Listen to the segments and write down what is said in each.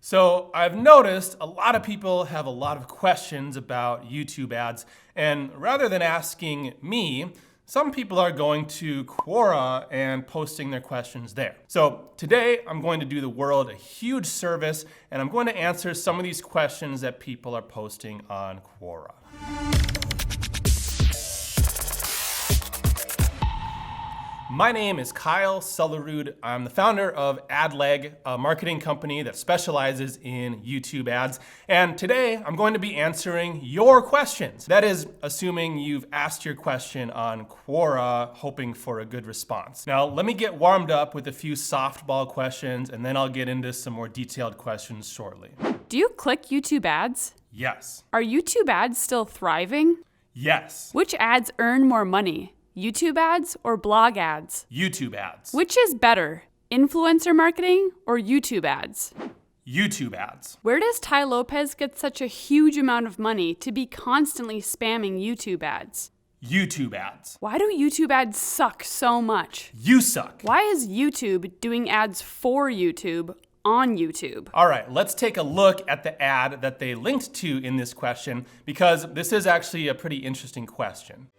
So I've noticed a lot of people have a lot of questions about YouTube ads, and rather than asking me, some people are going to Quora and posting their questions there. So today I'm going to do the world a huge service, and I'm going to answer some of these questions that people are posting on Quora. My name is Kyle Sellerud. I'm the founder of AdLeg, a marketing company that specializes in YouTube ads. And today I'm going to be answering your questions. That is, assuming you've asked your question on Quora, hoping for a good response. Now, let me get warmed up with a few softball questions, and then I'll get into some more detailed questions shortly. Do you click YouTube ads? Yes. Are YouTube ads still thriving? Yes. Which ads earn more money? YouTube ads or blog ads? YouTube ads. Which is better, influencer marketing or YouTube ads? YouTube ads. Where does Tai Lopez get such a huge amount of money to be constantly spamming YouTube ads? YouTube ads. Why do YouTube ads suck so much? You suck. Why is YouTube doing ads for YouTube on YouTube? All right, let's take a look at the ad that they linked to in this question, because this is actually a pretty interesting question.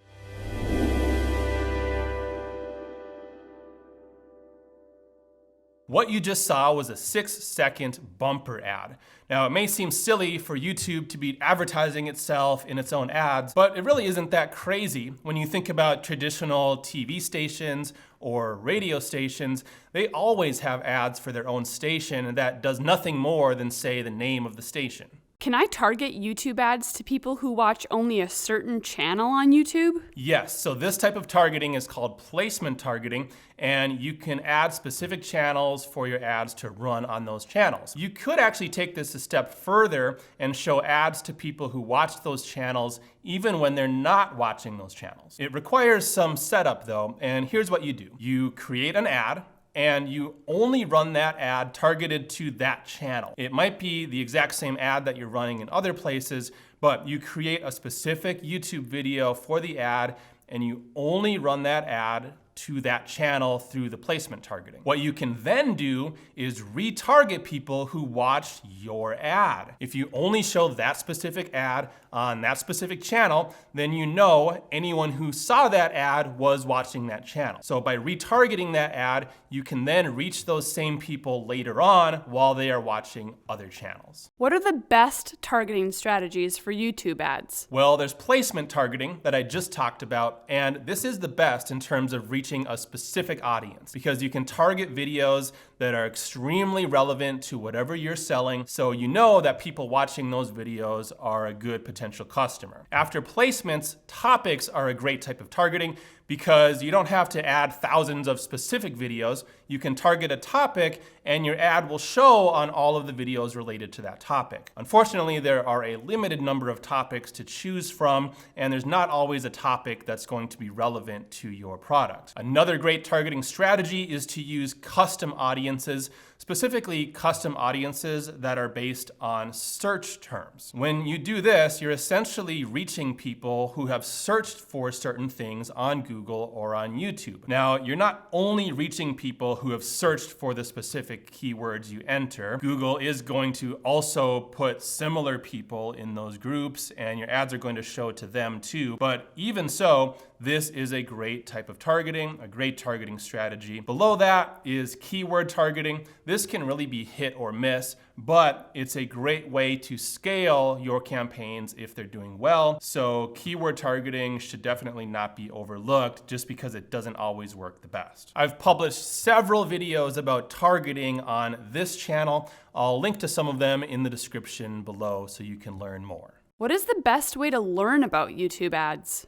What you just saw was a 6-second bumper ad. Now, it may seem silly for YouTube to be advertising itself in its own ads, but it really isn't that crazy. When you think about traditional TV stations or radio stations, they always have ads for their own station that does nothing more than say the name of the station. Can I target YouTube ads to people who watch only a certain channel on YouTube? Yes, so this type of targeting is called placement targeting, and you can add specific channels for your ads to run on those channels. You could actually take this a step further and show ads to people who watch those channels even when they're not watching those channels. It requires some setup though, and here's what you do. You create an ad, and you only run that ad targeted to that channel. It might be the exact same ad that you're running in other places, but you create a specific YouTube video for the ad, and you only run that ad to that channel through the placement targeting. What you can then do is retarget people who watched your ad. If you only show that specific ad on that specific channel, then you know anyone who saw that ad was watching that channel. So by retargeting that ad, you can then reach those same people later on while they are watching other channels. What are the best targeting strategies for YouTube ads? Well, there's placement targeting that I just talked about, and this is the best in terms of reaching a specific audience, because you can target videos that are extremely relevant to whatever you're selling, so you know that people watching those videos are a good potential customer. After placements, topics are a great type of targeting because you don't have to add thousands of specific videos. You can target a topic and your ad will show on all of the videos related to that topic. Unfortunately, there are a limited number of topics to choose from, and there's not always a topic that's going to be relevant to your product. Another great targeting strategy is to use custom audiences, specifically custom audiences that are based on search terms. When you do this, you're essentially reaching people who have searched for certain things on Google or on YouTube. Now, you're not only reaching people who have searched for the specific keywords you enter. Google is going to also put similar people in those groups, and your ads are going to show to them too. But even so, this is a great type of targeting, a great targeting strategy. Below that is keyword targeting. This can really be hit or miss, but it's a great way to scale your campaigns if they're doing well. So keyword targeting should definitely not be overlooked just because it doesn't always work the best. I've published several videos about targeting on this channel. I'll link to some of them in the description below so you can learn more. What is the best way to learn about YouTube ads?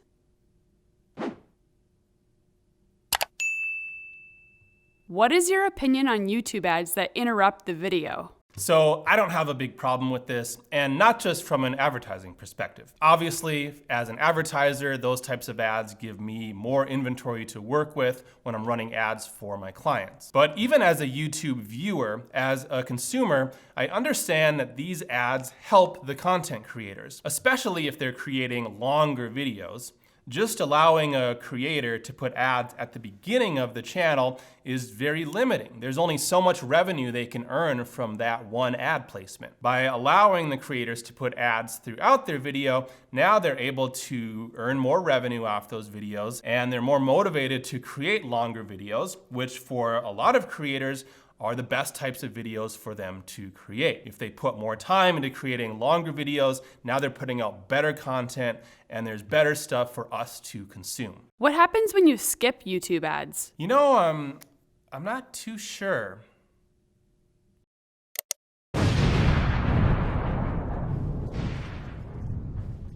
What is your opinion on YouTube ads that interrupt the video? So I don't have a big problem with this, and not just from an advertising perspective. Obviously, as an advertiser, those types of ads give me more inventory to work with when I'm running ads for my clients. But even as a YouTube viewer, as a consumer, I understand that these ads help the content creators, especially if they're creating longer videos. Just allowing a creator to put ads at the beginning of the channel is very limiting. There's only so much revenue they can earn from that one ad placement. By allowing the creators to put ads throughout their video, now they're able to earn more revenue off those videos, and they're more motivated to create longer videos, which for a lot of creators are the best types of videos for them to create. If they put more time into creating longer videos, now they're putting out better content and there's better stuff for us to consume. What happens when you skip YouTube ads? You know, I'm not too sure.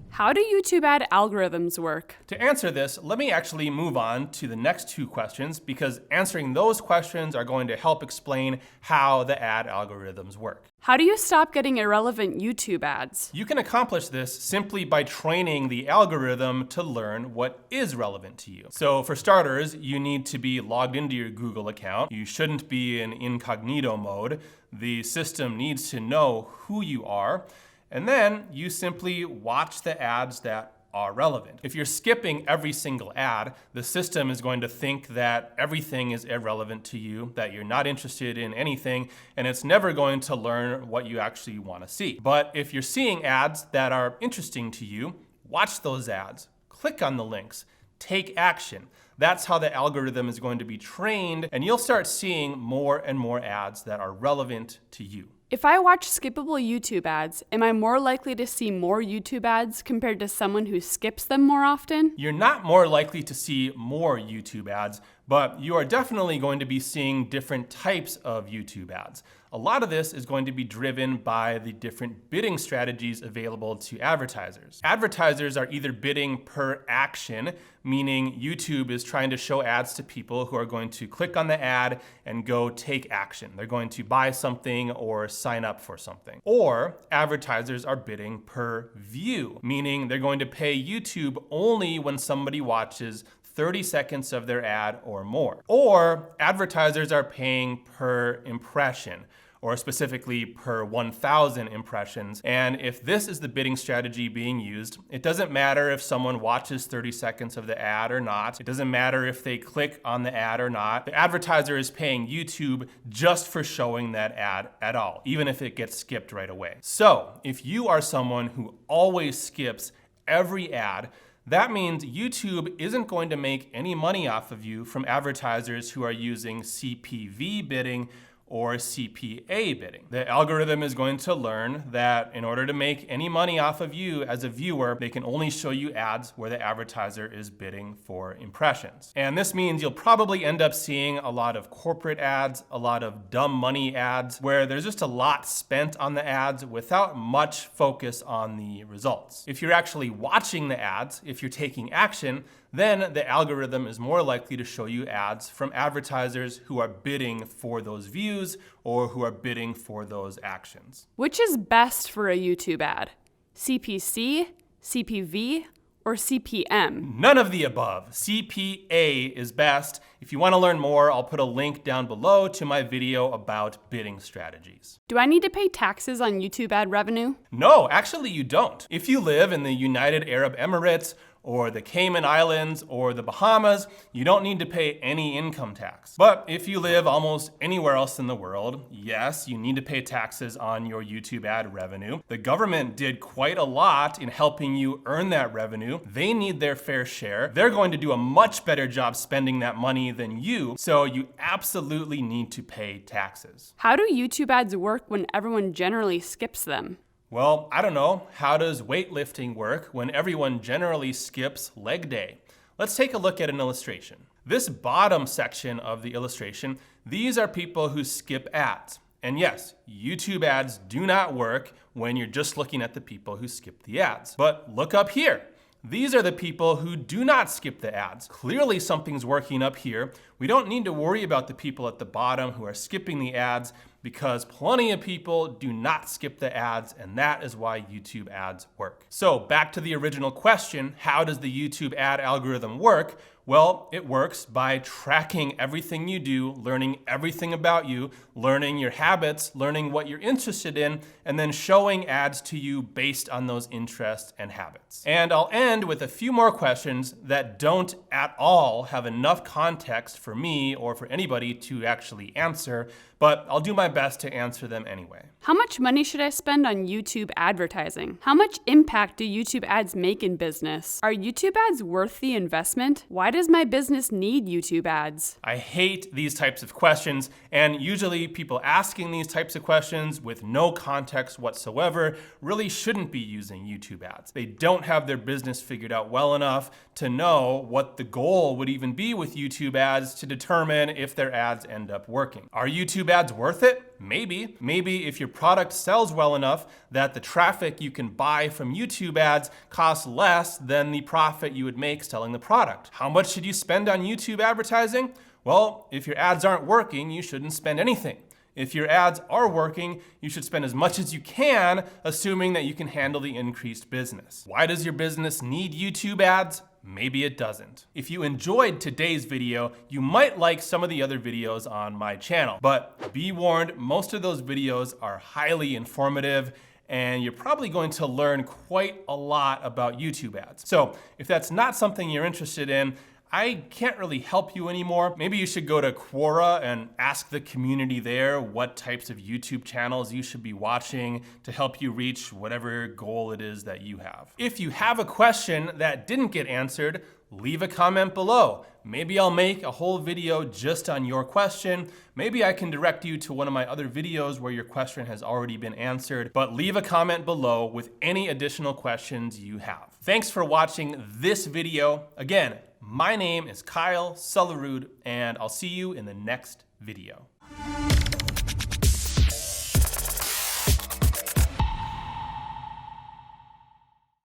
How do YouTube ad algorithms work? To answer this, let me actually move on to the next two questions, because answering those questions are going to help explain how the ad algorithms work. How do you stop getting irrelevant YouTube ads? You can accomplish this simply by training the algorithm to learn what is relevant to you. So for starters, you need to be logged into your Google account. You shouldn't be in incognito mode. The system needs to know who you are. And then you simply watch the ads that are relevant. If you're skipping every single ad, the system is going to think that everything is irrelevant to you, that you're not interested in anything, and it's never going to learn what you actually want to see. But if you're seeing ads that are interesting to you, watch those ads, click on the links, take action. That's how the algorithm is going to be trained, and you'll start seeing more and more ads that are relevant to you. If I watch skippable YouTube ads, am I more likely to see more YouTube ads compared to someone who skips them more often? You're not more likely to see more YouTube ads, but you are definitely going to be seeing different types of YouTube ads. A lot of this is going to be driven by the different bidding strategies available to advertisers. Advertisers are either bidding per action, meaning YouTube is trying to show ads to people who are going to click on the ad and go take action. They're going to buy something or sign up for something. Or advertisers are bidding per view, meaning they're going to pay YouTube only when somebody watches 30 seconds of their ad or more. Or advertisers are paying per impression, or specifically per 1,000 impressions. And if this is the bidding strategy being used, it doesn't matter if someone watches 30 seconds of the ad or not. It doesn't matter if they click on the ad or not. The advertiser is paying YouTube just for showing that ad at all, even if it gets skipped right away. So if you are someone who always skips every ad, that means YouTube isn't going to make any money off of you from advertisers who are using CPV bidding or CPA bidding. The algorithm is going to learn that in order to make any money off of you as a viewer, they can only show you ads where the advertiser is bidding for impressions. And this means you'll probably end up seeing a lot of corporate ads, a lot of dumb money ads, where there's just a lot spent on the ads without much focus on the results. If you're actually watching the ads, if you're taking action, then the algorithm is more likely to show you ads from advertisers who are bidding for those views or who are bidding for those actions. Which is best for a YouTube ad? CPC, CPV, or CPM? None of the above. CPA is best. If you want to learn more, I'll put a link down below to my video about bidding strategies. Do I need to pay taxes on YouTube ad revenue? No, actually you don't. If you live in the United Arab Emirates or the Cayman Islands or the Bahamas, you don't need to pay any income tax. But if you live almost anywhere else in the world, yes, you need to pay taxes on your YouTube ad revenue. The government did quite a lot in helping you earn that revenue. They need their fair share. They're going to do a much better job spending that money than you, so you absolutely need to pay taxes. How do YouTube ads work when everyone generally skips them? Well, I don't know. How does weightlifting work when everyone generally skips leg day? Let's take a look at an illustration. This bottom section of the illustration, these are people who skip ads. And yes, YouTube ads do not work when you're just looking at the people who skip the ads. But look up here. These are the people who do not skip the ads. Clearly something's working up here. We don't need to worry about the people at the bottom who are skipping the ads, because plenty of people do not skip the ads, and that is why YouTube ads work. So back to the original question, how does the YouTube ad algorithm work? Well, it works by tracking everything you do, learning everything about you, learning your habits, learning what you're interested in, and then showing ads to you based on those interests and habits. And I'll end with a few more questions that don't at all have enough context for me or for anybody to actually answer, but I'll do my best to answer them anyway. How much money should I spend on YouTube advertising? How much impact do YouTube ads make in business? Are YouTube ads worth the investment? Why does my business need YouTube ads? I hate these types of questions, and usually people asking these types of questions with no context whatsoever really shouldn't be using YouTube ads. They don't have their business figured out well enough to know what the goal would even be with YouTube ads to determine if their ads end up working. Are YouTube ads worth it? Maybe. Maybe if your product sells well enough that the traffic you can buy from YouTube ads costs less than the profit you would make selling the product. How much should you spend on YouTube advertising? Well, if your ads aren't working, you shouldn't spend anything. If your ads are working, you should spend as much as you can, assuming that you can handle the increased business. Why does your business need YouTube ads? Maybe it doesn't. If you enjoyed today's video, you might like some of the other videos on my channel. But be warned, most of those videos are highly informative and you're probably going to learn quite a lot about YouTube ads. So if that's not something you're interested in, I can't really help you anymore. Maybe you should go to Quora and ask the community there what types of YouTube channels you should be watching to help you reach whatever goal it is that you have. If you have a question that didn't get answered, leave a comment below. Maybe I'll make a whole video just on your question. Maybe I can direct you to one of my other videos where your question has already been answered, but leave a comment below with any additional questions you have. Thanks for watching this video. Again, my name is Kyle Sullerud, and I'll see you in the next video.